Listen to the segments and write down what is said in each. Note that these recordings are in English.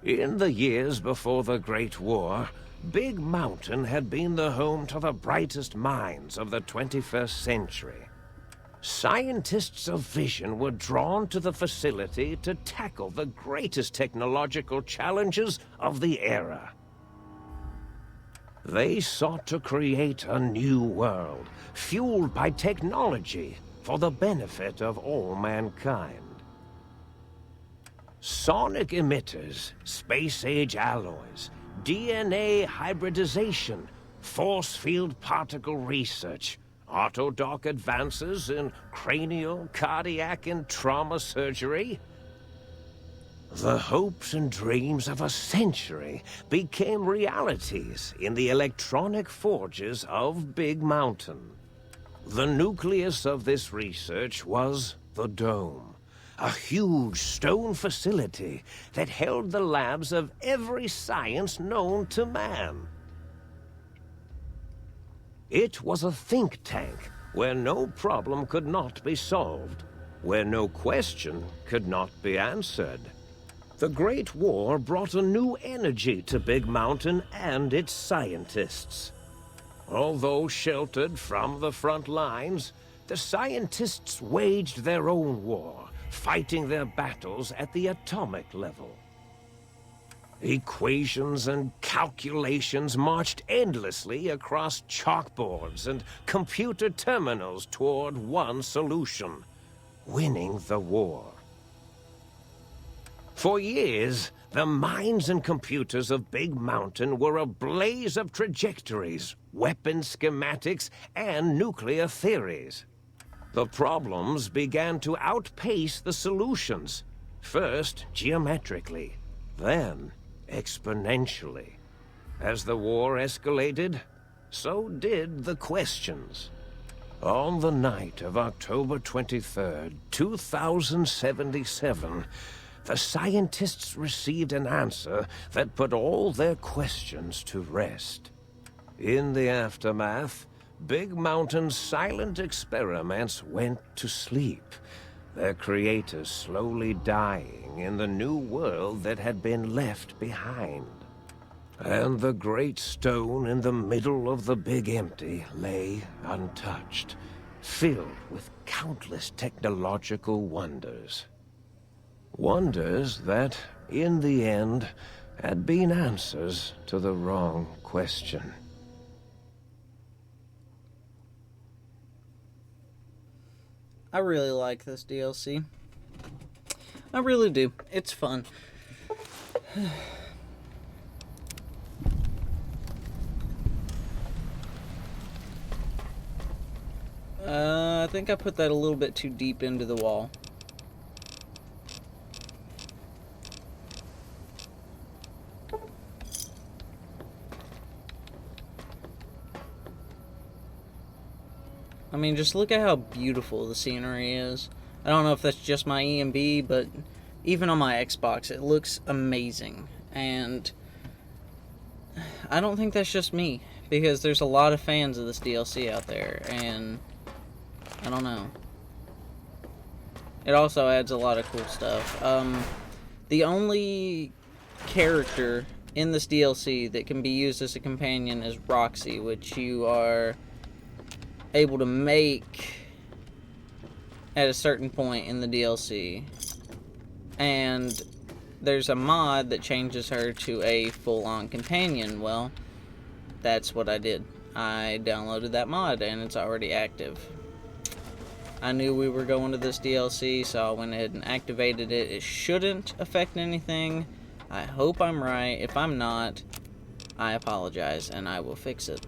In the years before the Great War, Big Mountain had been the home to the brightest minds of the 21st century. Scientists of vision were drawn to the facility to tackle the greatest technological challenges of the era. They sought to create a new world, fueled by technology for the benefit of all mankind. Sonic emitters, space-age alloys, DNA hybridization, force field particle research, Autodoc advances in cranial, cardiac, and trauma surgery. The hopes and dreams of a century became realities in the electronic forges of Big Mountain. The nucleus of this research was the Dome, a huge stone facility that held the labs of every science known to man. It was a think tank where no problem could not be solved, where no question could not be answered. The Great War brought a new energy to Big Mountain and its scientists. Although sheltered from the front lines, the scientists waged their own war, fighting their battles at the atomic level. Equations and calculations marched endlessly across chalkboards and computer terminals toward one solution: winning the war. For years, the minds and computers of Big Mountain were a blaze of trajectories, weapon schematics, and nuclear theories. The problems began to outpace the solutions, first geometrically, then exponentially. As the war escalated, so did the questions. On the night of October 23rd, 2077, the scientists received an answer that put all their questions to rest. In the aftermath, Big Mountain's silent experiments went to sleep, their creators slowly dying in the new world that had been left behind. And the great stone in the middle of the Big Empty lay untouched, filled with countless technological wonders. Wonders that, in the end, had been answers to the wrong question. I really like this DLC. I really do. It's fun. I think I put that a little bit too deep into the wall. I mean, just look at how beautiful the scenery is. I don't know if that's just my EMB, but even on my Xbox, it looks amazing. And I don't think that's just me, because there's a lot of fans of this DLC out there, and I don't know. It also adds a lot of cool stuff. The only character in this DLC that can be used as a companion is Roxy, which you are able to make at a certain point in the DLC, and there's a mod that changes her to a full-on companion. Well, that's what I did. I downloaded that mod and it's already active. I knew we were going to this DLC, so I went ahead and activated it. It shouldn't affect anything. I hope I'm right. If I'm not, I apologize and I will fix it.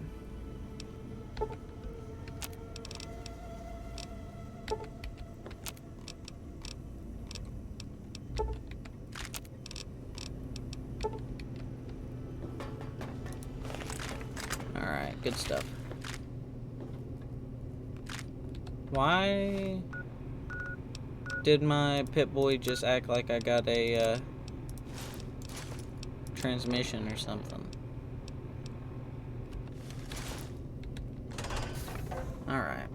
Alright, good stuff. Why did my Pip-Boy just act like I got a transmission or something? Alright.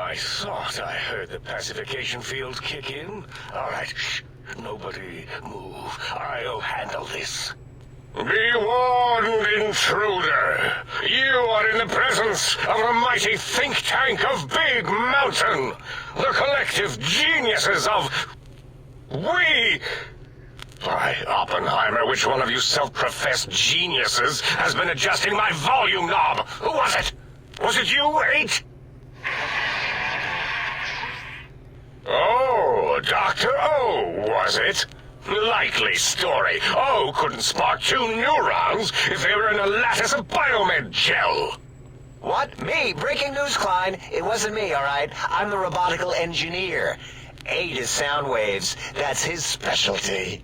I thought I heard the pacification field kick in. All right, shh. Nobody move. I'll handle this. Be warned, intruder. You are in the presence of a mighty think tank of Big Mountain. The collective geniuses of... We... By Oppenheimer, which one of you self-professed geniuses has been adjusting my volume knob? Who was it? Was it you, 8? Oh, Dr. O, was it? Likely story. O couldn't spark 2 neurons if they were in a lattice of biomed gel. What? Me? Breaking news, Klein. It wasn't me, all right? I'm the robotical engineer. 8 is sound waves. That's his specialty.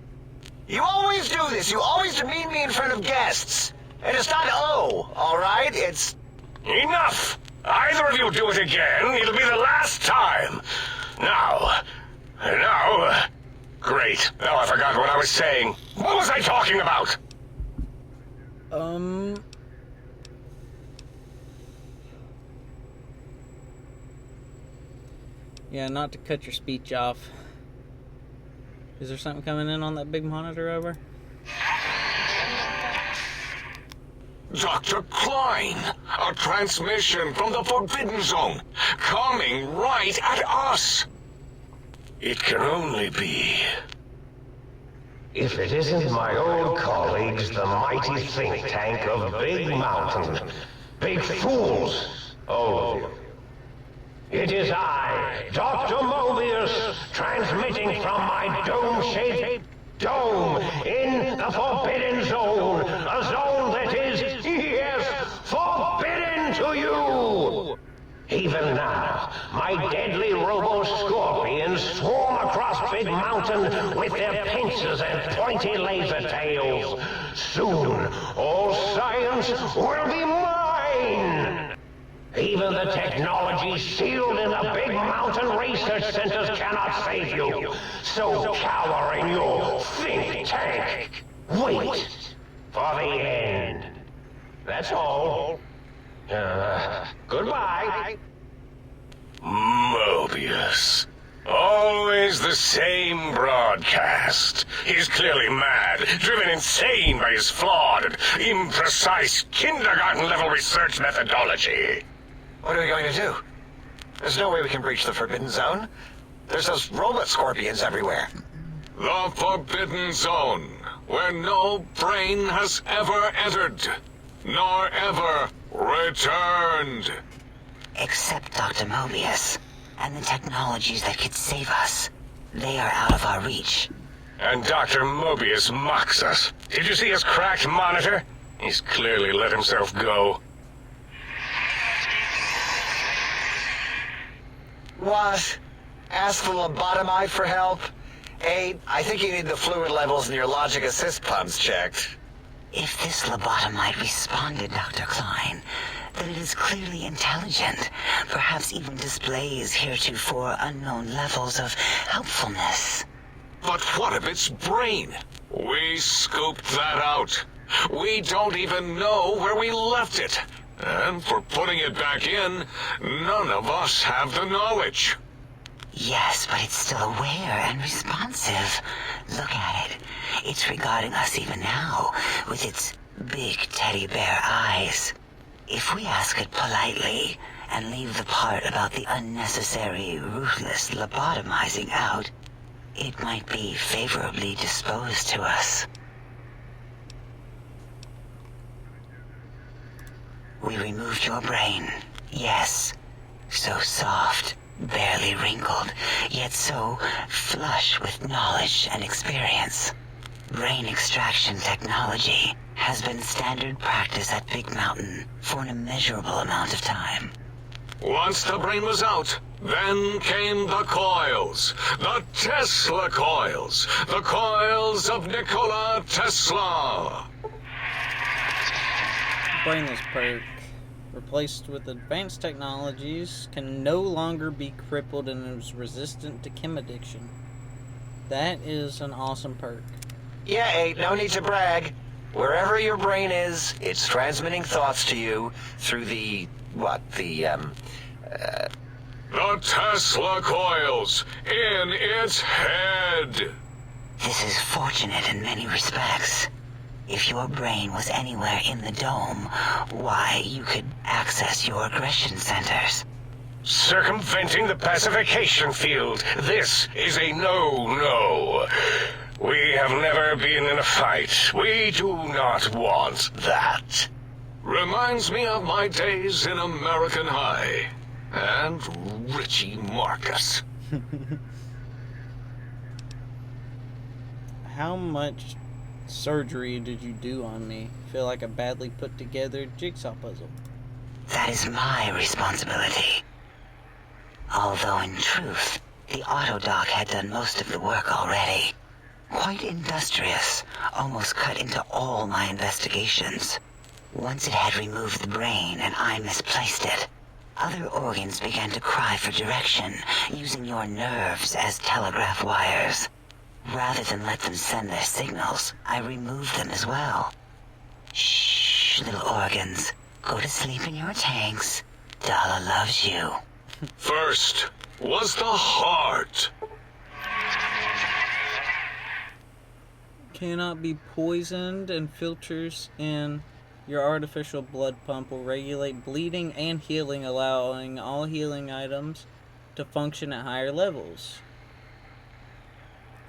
You always do this. You always demean me in front of guests. And it's not O, all right? It's... Enough! Either of you do it again, it'll be the last time. Now... Great. Now I forgot what I was saying. What was I talking about? Yeah, not to cut your speech off. Is there something coming in on that big monitor over? Dr. Klein, a transmission from the Forbidden Zone, coming right at us. It can only be... If it isn't my old colleagues, the mighty think tank of Big Mountain. Big fools, all of you. It is I, Dr. Mobius, transmitting from my dome-shaped dome in the Forbidden Zone. A zone that is, yes, forbidden to you. Even now, my deadly robo-scorpions swarm across Big Mountain with their pincers and pointy laser tails. Soon, all science will be mine. Even the technology sealed in the Big Mountain research centers cannot save you. So cower in your think tank. Wait for the end. That's all. Goodbye. Mobius. Always the same broadcast. He's clearly mad, driven insane by his flawed and imprecise kindergarten-level research methodology. What are we going to do? There's no way we can breach the Forbidden Zone. There's those robot scorpions everywhere. The Forbidden Zone, where no brain has ever entered, nor ever returned. Except Dr. Mobius, and the technologies that could save us. They are out of our reach. And Dr. Mobius mocks us. Did you see his cracked monitor? He's clearly let himself go. What? Ask the lobotomite for help? 8, I think you need the fluid levels in your logic assist pumps checked. If this lobotomite responded, Dr. Klein, then it is clearly intelligent, perhaps even displays heretofore unknown levels of helpfulness. But what of its brain? We scooped that out. We don't even know where we left it. And for putting it back in, none of us have the knowledge. Yes, but it's still aware and responsive. Look at it. It's regarding us even now, with its big teddy bear eyes. If we ask it politely, and leave the part about the unnecessary, ruthless lobotomizing out, it might be favorably disposed to us. We removed your brain, yes. So soft, barely wrinkled, yet so flush with knowledge and experience. Brain extraction technology has been standard practice at Big Mountain for an immeasurable amount of time. Once the brain was out, then came the coils. The Tesla coils. The coils of Nikola Tesla. Brainless perk, replaced with advanced technologies, can no longer be crippled and is resistant to chem addiction. That is an awesome perk. Yeah, 8, no need to brag. Wherever your brain is, it's transmitting thoughts to you through the The Tesla coils in its head! This is fortunate in many respects. If your brain was anywhere in the dome, why, you could access your aggression centers. Circumventing the pacification field. This is a no-no. We have never been in a fight. We do not want that. Reminds me of my days in American High. And Richie Marcus. How much surgery did you do on me? Feel like a badly put together jigsaw puzzle. That is my responsibility. Although in truth, the Autodoc had done most of the work already. Quite industrious, almost cut into all my investigations. Once it had removed the brain and I misplaced it, other organs began to cry for direction, using your nerves as telegraph wires. Rather than let them send their signals, I removed them as well. Shh, little organs. Go to sleep in your tanks. Dala loves you. First was the heart. Cannot be poisoned, and filters in your artificial blood pump will regulate bleeding and healing, allowing all healing items to function at higher levels.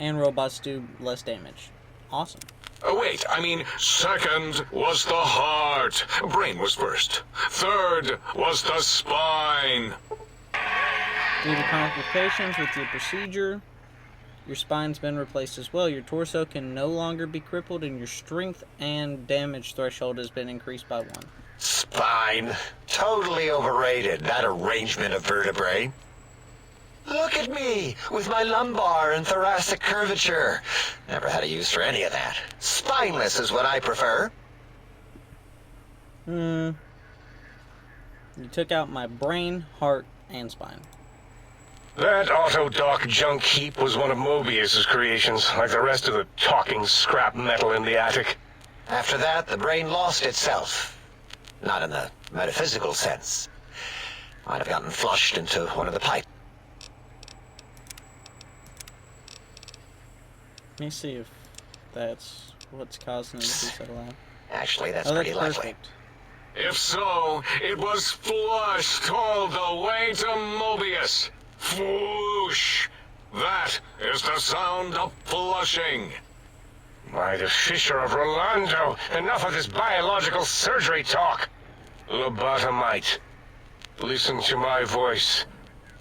And robots do less damage. Awesome. Wait, I mean, second was the heart. Brain was first. Third was the spine. Due to complications with your procedure, your spine's been replaced as well. Your torso can no longer be crippled, and your strength and damage threshold has been increased by 1. Spine. Totally overrated, that arrangement of vertebrae. Look at me, with my lumbar and thoracic curvature. Never had a use for any of that. Spineless is what I prefer. You took out my brain, heart, and spine. That Autodoc junk heap was one of Mobius's creations, like the rest of the talking scrap metal in the attic. After that, the brain lost itself. Not in the metaphysical sense. Might have gotten flushed into one of the pipes. Let me see if that's what's causing it to settle out. Actually, that's Oh, pretty that's likely. perfect. If so, it was flushed all the way to Mobius. Flush! That is the sound of flushing. By the Fisher of Rolando, enough of this biological surgery talk. Lobotomite, listen to my voice.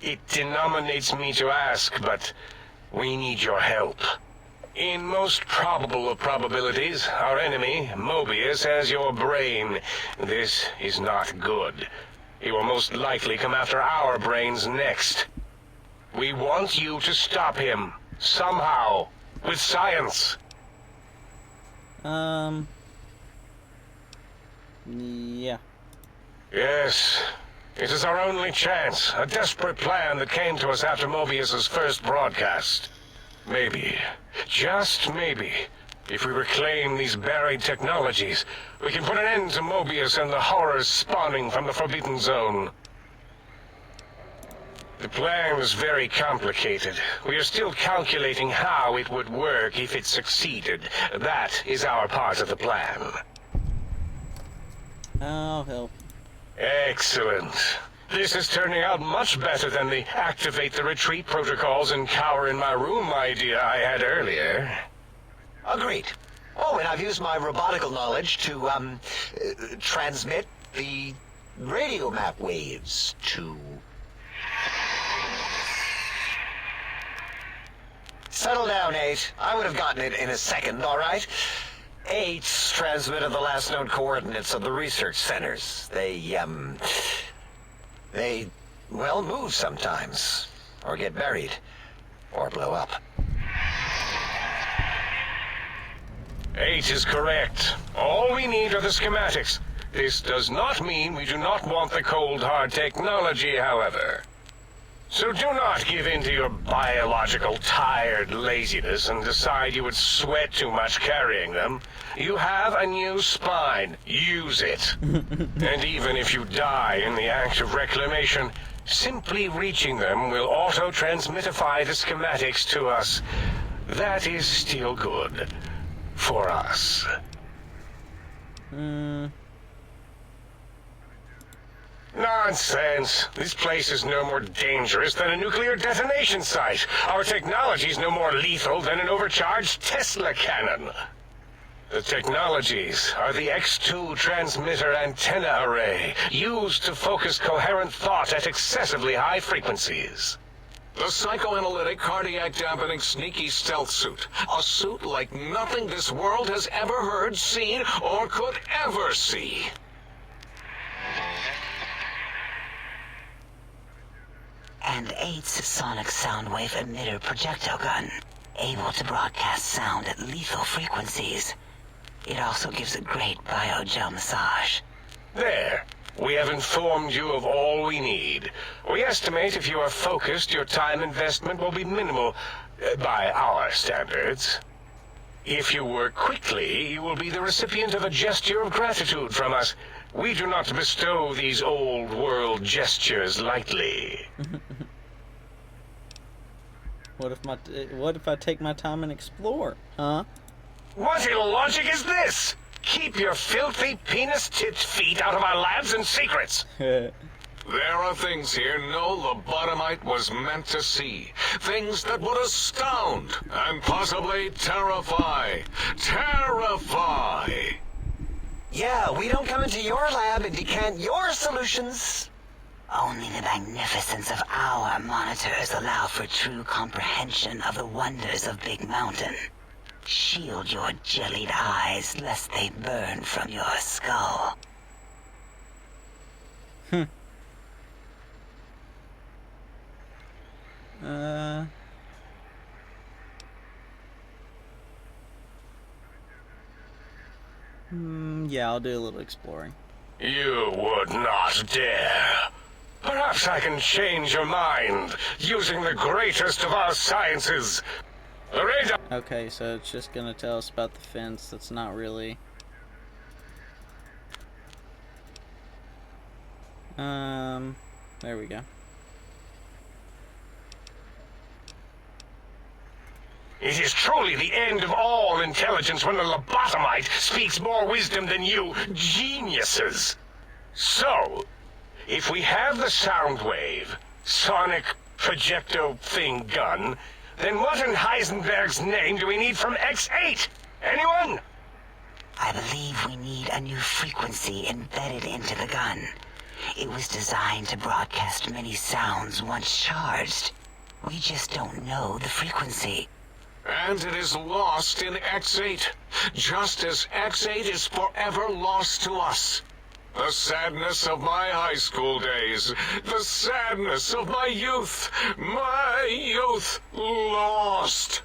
It denominates me to ask, but we need your help. In most probable of probabilities, our enemy, Mobius, has your brain. This is not good. He will most likely come after our brains next. We want you to stop him, somehow, with science. Yeah. Yes, it is our only chance, a desperate plan that came to us after Mobius's first broadcast. Maybe, just maybe, if we reclaim these buried technologies, we can put an end to Mobius and the horrors spawning from the Forbidden Zone. The plan is very complicated. We are still calculating how it would work if it succeeded. That is our part of the plan. I'll help. Excellent. This is turning out much better than the activate the retreat protocols and cower in my room idea I had earlier. Agreed. Oh, and I've used my robotical knowledge to, transmit the radio map waves to... Settle down, 8. I would have gotten it in a second, all right? 8's transmitted the last known coordinates of the research centers. They, well, move sometimes. Or get buried. Or blow up. 8 is correct. All we need are the schematics. This does not mean we do not want the cold hard technology, however. So do not give in to your biological tired laziness and decide you would sweat too much carrying them. You have a new spine. Use it. And even if you die in the act of reclamation, Simply reaching them will auto-transmitify the schematics to us. That is still good. For us. Nonsense. This place is no more dangerous than a nuclear detonation site. Our technology's no more lethal than an overcharged Tesla cannon. The technologies are the X2 transmitter antenna array, used to focus coherent thought at excessively high frequencies. The psychoanalytic, cardiac-dampening, sneaky stealth suit. A suit like nothing this world has ever heard, seen, or could ever see. And 8's sonic soundwave emitter projectile gun, able to broadcast sound at lethal frequencies. It also gives a great biogel massage. There. We have informed you of all we need. We estimate if you are focused, your time investment will be minimal, by our standards. If you work quickly, you will be the recipient of a gesture of gratitude from us. We do not bestow these old-world gestures lightly. What if I take my time and explore, huh? What illogic is this? Keep your filthy penis-tipped feet out of our labs and secrets. There are things here no lobotomite was meant to see. Things that would astound and possibly terrify. Terrify! Yeah, we don't come into your lab and decant your solutions. Only the magnificence of our monitors allow for true comprehension of the wonders of Big Mountain. Shield your jellied eyes lest they burn from your skull. Yeah, I'll do a little exploring. You would not dare. Perhaps I can change your mind, using the greatest of our sciences. The radar... Okay, so it's just gonna tell us about the fence. That's not really... there we go. It is truly the end of all intelligence when the lobotomite speaks more wisdom than you geniuses. So, if we have the sound wave, sonic projecto thing gun, then what in Heisenberg's name do we need from X8? Anyone? I believe we need a new frequency embedded into the gun. It was designed to broadcast many sounds once charged. We just don't know the frequency. And it is lost in X8, just as X8 is forever lost to us. The sadness of my high school days, the sadness of my youth lost.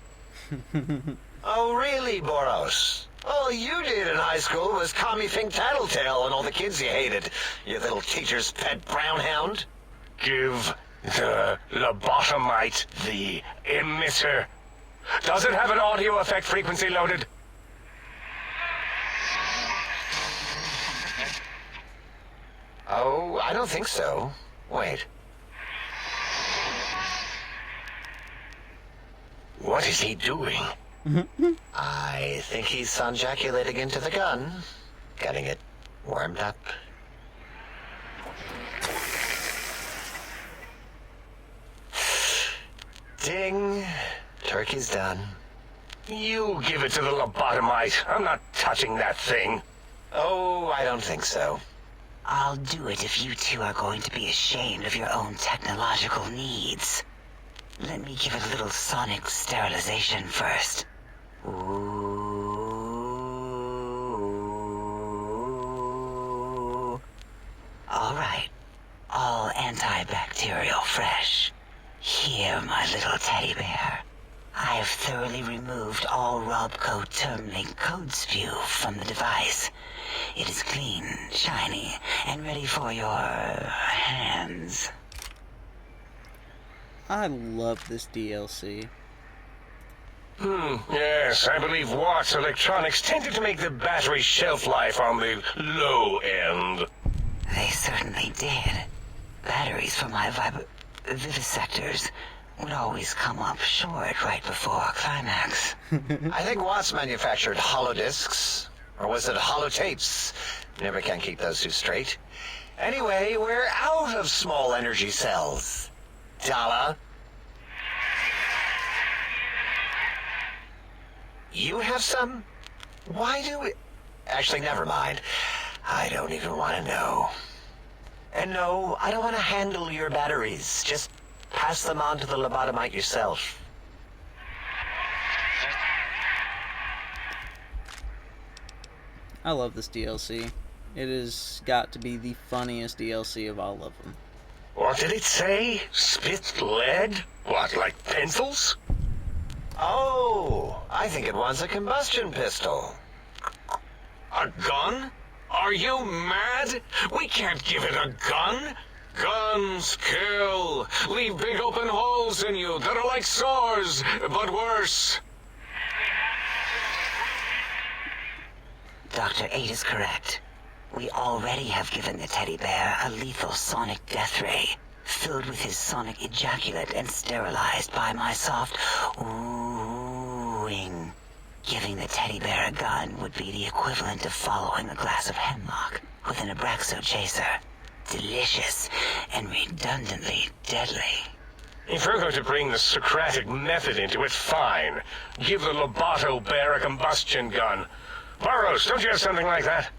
Oh, really, Boros? All you did in high school was call me Fink Tattletale and all the kids you hated, you little teacher's pet brown hound. Give the lobotomite the emitter. Does it have an audio effect frequency loaded? Oh, I don't think so. Wait. What is he doing? I think he's sonjaculating into the gun. Getting it warmed up. Ding. Turkey's done. You give it to the lobotomite. I'm not touching that thing. Oh, I don't think so. I'll do it if you two are going to be ashamed of your own technological needs. Let me give it a little sonic sterilization first. Ooh. All right. All antibacterial fresh. Here, my little teddy bear. I have thoroughly removed all Robco Termlink code spew from the device. It is clean, shiny, and ready for your hands. I love this DLC. Yes, I believe Watts Electronics tended to make the battery shelf life on the low end. They certainly did. batteries for my vivisectors would always come up short right before a climax. I think Watts manufactured holodiscs. Or was it holotapes? Never can keep those two straight. Anyway, we're out of small energy cells. Dala? You have some? Why do we... Actually, never mind. I don't even want to know. And no, I don't want to handle your batteries. Just pass them on to the lobotomite yourself. I love this DLC. It has got to be the funniest DLC of all of them. What did it say? Spit lead? What, like pencils? Oh, I think it wants a combustion pistol. A gun? Are you mad? We can't give it a gun. Guns kill. Leave big open holes in you that are like sores, but worse. Dr. 8 is correct. We already have given the teddy bear a lethal sonic death ray, filled with his sonic ejaculate and sterilized by my soft oohing. Giving the teddy bear a gun would be the equivalent of following a glass of hemlock with an Abraxo chaser. Delicious and redundantly deadly. If you're going to bring the Socratic method into it, fine. Give the Loboto bear a combustion gun. Burroughs, don't you have something like that?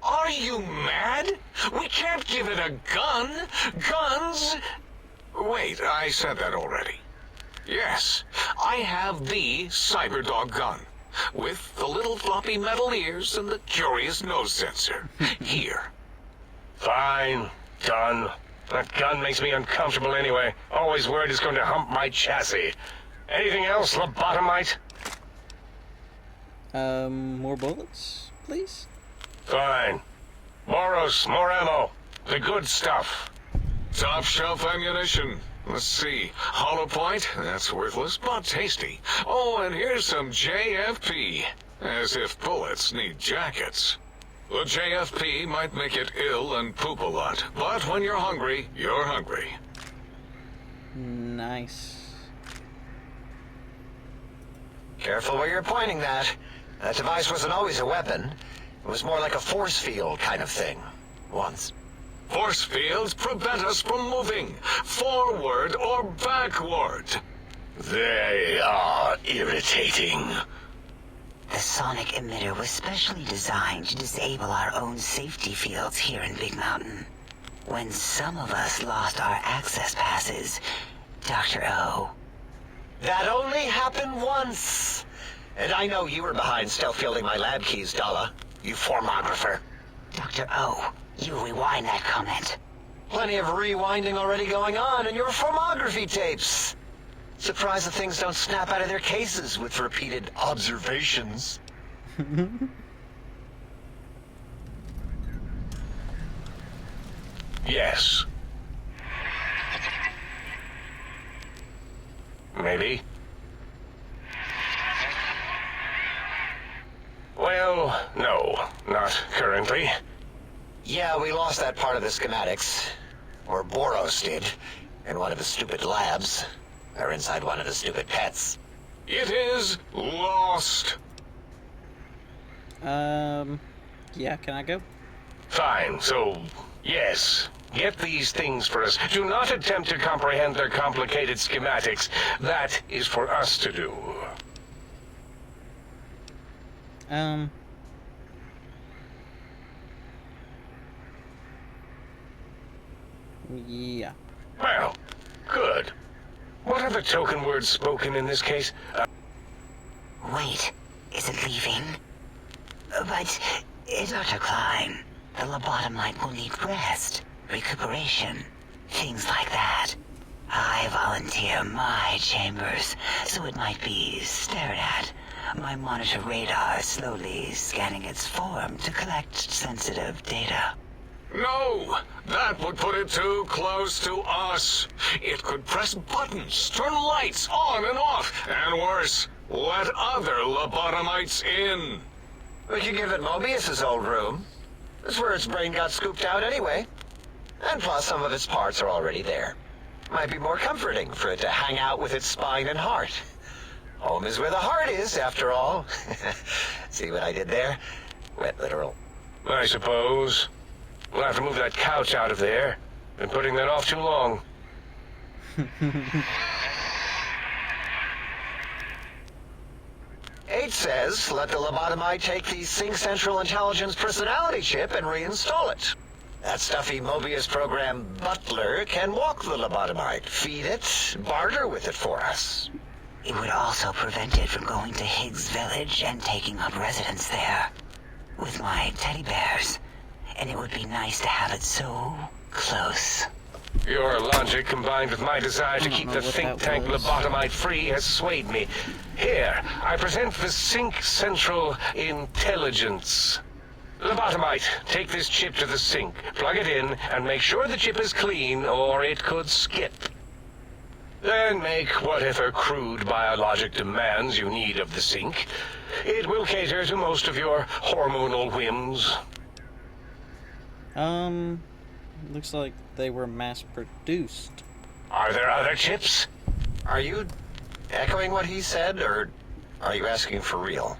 Are you mad? We can't give it a gun. Guns... Wait, I said that already. Yes, I have the Cyberdog gun, with the little floppy metal ears and the curious nose sensor. Here. Fine. Done. That gun makes me uncomfortable anyway. Always worried it's going to hump my chassis. Anything else, lobotomite? More bullets, please? Fine. Boros, more ammo. The good stuff. Top shelf ammunition. Let's see. Hollow point? That's worthless, but tasty. Oh, and here's some JFP. As if bullets need jackets. The JFP might make it ill and poop a lot, but when you're hungry, you're hungry. Nice. Careful where you're pointing that. That device wasn't always a weapon. It was more like a force field kind of thing. Once. Force fields prevent us from moving, forward or backward. They are irritating. The sonic emitter was specially designed to disable our own safety fields here in Big Mountain. When some of us lost our access passes, Dr. O. That only happened once. And I know you were behind stealth fielding my lab keys, Dala. You formographer. Dr. O, you rewind that comment. Plenty of rewinding already going on in your formography tapes. Surprised the things don't snap out of their cases with repeated observations. Yes. Maybe. Well, no, not currently. Yeah, we lost that part of the schematics. Or Boros did, in one of his stupid labs. Or inside one of his stupid pets. It is lost. Yeah, can I go? Fine, so, yes. Get these things for us. Do not attempt to comprehend their complicated schematics. That is for us to do. Yeah. Well, good. What are the token words spoken in this case? Wait, is it leaving? But, Dr. Klein, the lobotomite will need rest, recuperation, things like that. I volunteer my chambers, so it might be stared at. My monitor radar slowly scanning its form to collect sensitive data. No, that would put it too close to us. It could press buttons, turn lights on and off, and worse, let other lobotomites in. We could give it Mobius's old room. That's where its brain got scooped out anyway. And plus, some of its parts are already there. Might be more comforting for it to hang out with its spine and heart. Home is where the heart is, after all. See what I did there? Wet literal. I suppose. We'll have to move that couch out of there. Been putting that off too long. 8 says, let the lobotomite take the Sync Central Intelligence personality chip and reinstall it. That stuffy Mobius program butler can walk the lobotomite, feed it, barter with it for us. It would also prevent it from going to Higgs Village and taking up residence there. With my teddy bears. And it would be nice to have it so close. Your logic, combined with my desire to don't keep know the what think that tank was. lobotomite free, has swayed me. Here, I present the Sync Central Intelligence. Lobotomite, take this chip to the sink, plug it in, and make sure the chip is clean, or it could skip. Then make whatever crude biologic demands you need of the sink. It will cater to most of your hormonal whims. Looks like they were mass-produced. Are there other chips? Are you echoing what he said, or are you asking for real?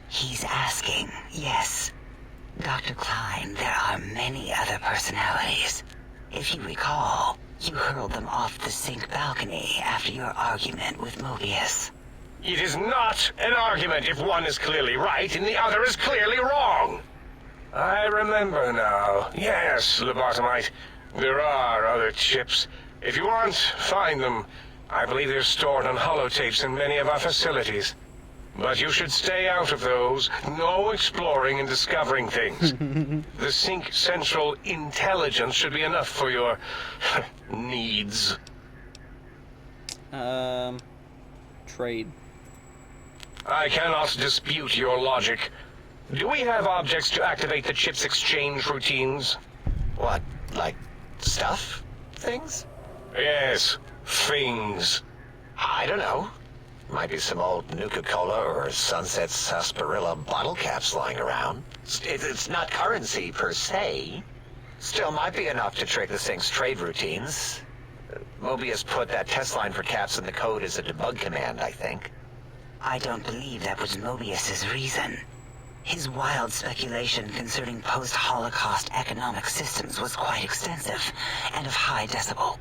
He's asking, yes. Dr. Klein, there are many other personalities. If you recall, you hurled them off the sink balcony after your argument with Mobius. It is not an argument if one is clearly right and the other is clearly wrong. I remember now. Yes, lobotomite. There are other chips. If you want, find them. I believe they're stored on holotapes in many of our facilities. But you should stay out of those. No exploring and discovering things. The Sync Central Intelligence should be enough for your needs. Trade. I cannot dispute your logic. Do we have objects to activate the chip's exchange routines? What, like stuff? Things? Yes, things. I don't know. Might be some old Nuka-Cola or Sunset Sarsaparilla bottle caps lying around. It's not currency per se. Still might be enough to trick the thing's trade routines. Mobius put that test line for caps in the code as a debug command, I think. I don't believe that was Mobius's reason. His wild speculation concerning post-Holocaust economic systems was quite extensive and of high decibel.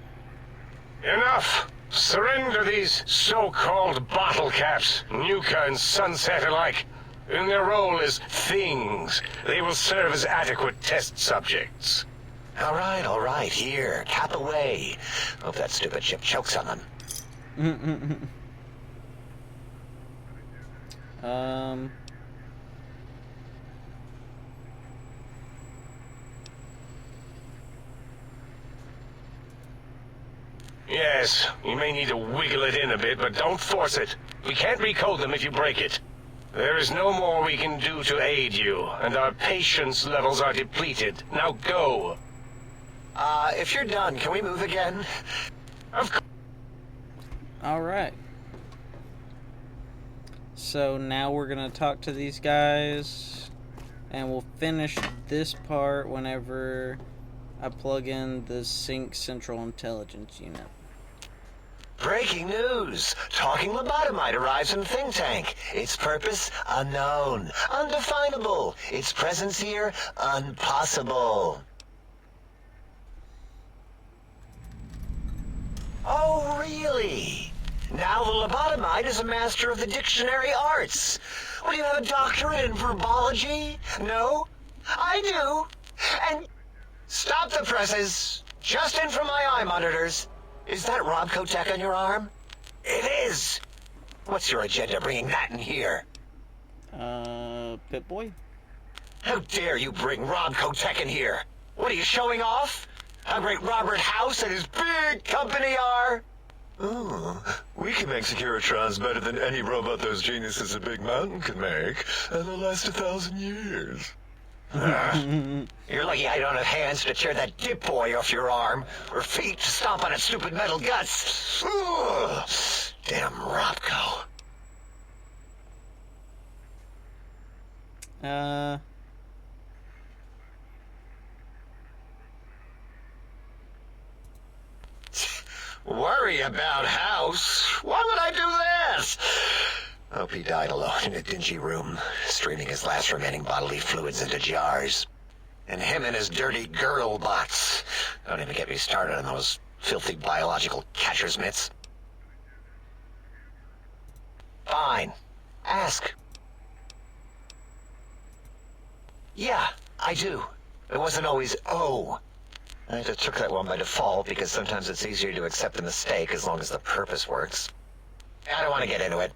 Enough! Surrender these so-called bottle caps, Nuka and Sunset alike. In their role as things, they will serve as adequate test subjects. All right, here, cap away. Hope that stupid chip chokes on them. Yes, you may need to wiggle it in a bit, but don't force it. We can't recode them if you break it. There is no more we can do to aid you, and our patience levels are depleted. Now go. If you're done, can we move again? Of course. Alright. So now we're gonna talk to these guys, and we'll finish this part whenever I plug in the Sync Central Intelligence unit. Breaking news! Talking lobotomite arrives in Think Tank. Its purpose, unknown. Undefinable. Its presence here, impossible. Oh, really? Now the lobotomite is a master of the dictionary arts. What, do you have a doctorate in verbology? No? I do. And stop the presses. Just in from my eye monitors. Is that Rob Kotek on your arm? It is. What's your agenda bringing that in here? Pip-Boy? How dare you bring Rob Kotek in here? What are you showing off? How great Robert House and his big company are? Oh, we can make Securitrons better than any robot those geniuses at Big Mountain can make, and they'll last 1,000 years. You're lucky I don't have hands to tear that dip boy off your arm, or feet to stomp on its stupid metal guts. Ugh. Damn Robco. Worry about House? Why would I do that? Hope he died alone in a dingy room, streaming his last remaining bodily fluids into jars. And him and his dirty girl bots. Don't even get me started on those filthy biological catcher's mitts. Fine. Ask. Yeah, I do. It wasn't always oh. I just took that one by default because sometimes it's easier to accept the mistake as long as the purpose works. I don't want to get into it.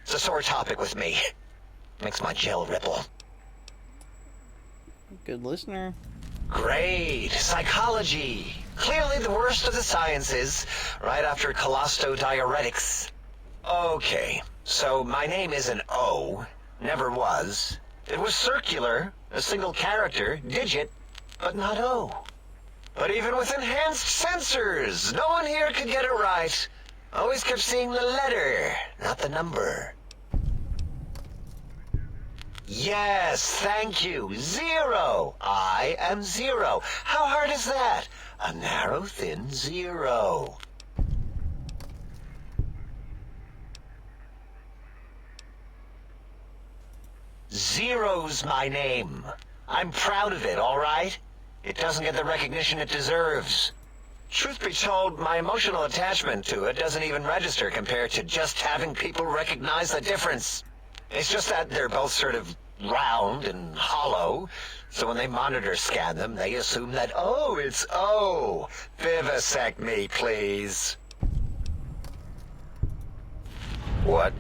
It's a sore topic with me. Makes my gel ripple. Good listener. Great. Psychology. Clearly the worst of the sciences, right after colostodiuretics. Okay, so my name is an O. Never was. It was circular, a single character, digit, but not O. But even with enhanced sensors, no one here could get it right. Always kept seeing the letter, not the number. Yes, thank you. 0. I am 0. How hard is that? A narrow, thin 0. Zero's my name. I'm proud of it, all right? It doesn't get the recognition it deserves. Truth be told, my emotional attachment to it doesn't even register compared to just having people recognize the difference. It's just that they're both sort of round and hollow, so when they monitor scan them, they assume that, oh, it's O. Vivisect me, please. What?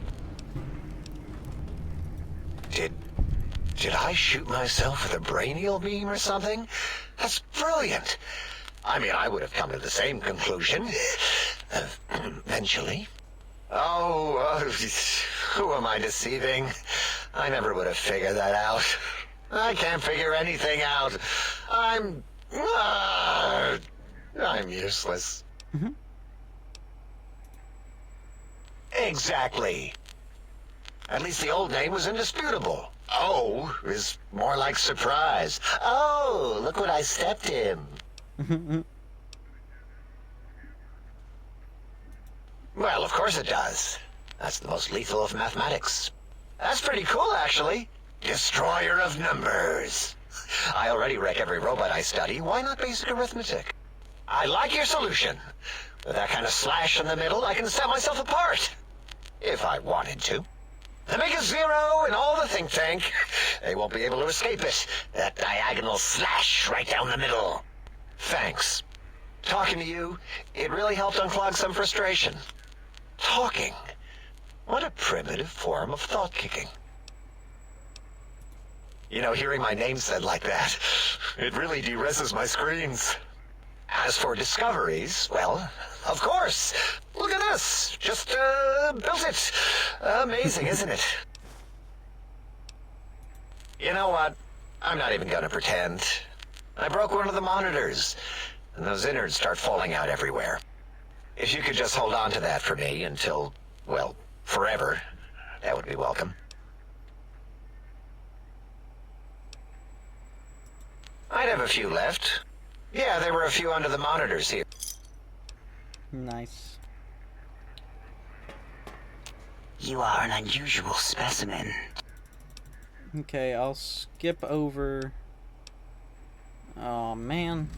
Did I shoot myself with a brainial beam or something? That's brilliant. I mean, I would have come to the same conclusion. Eventually. Oh, who am I deceiving? I never would have figured that out. I can't figure anything out. I'm useless. Mm-hmm. Exactly. At least the old name was indisputable. O is more like surprise. Oh, look what I stepped in. Well, of course it does. That's the most lethal of mathematics. That's pretty cool, actually. Destroyer of numbers. I already wreck every robot I study. Why not basic arithmetic? I like your solution. With that kind of slash in the middle, I can set myself apart. If I wanted to. And make a 0 in all the think tank. They won't be able to escape it. That diagonal slash right down the middle. Thanks. Talking to you, it really helped unclog some frustration. Talking. What a primitive form of thought kicking. You know, hearing my name said like that, it really de-reses my screens. As for discoveries, well, of course. Look at this. Just, built it. Amazing, isn't it? You know what? I'm not even gonna pretend. I broke one of the monitors, and those innards start falling out everywhere. If you could just hold on to that for me until, well, forever, that would be welcome. I'd have a few left. Yeah, there were a few under the monitors here. Nice. You are an unusual specimen. Okay, I'll skip over. Oh, man.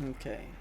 Okay.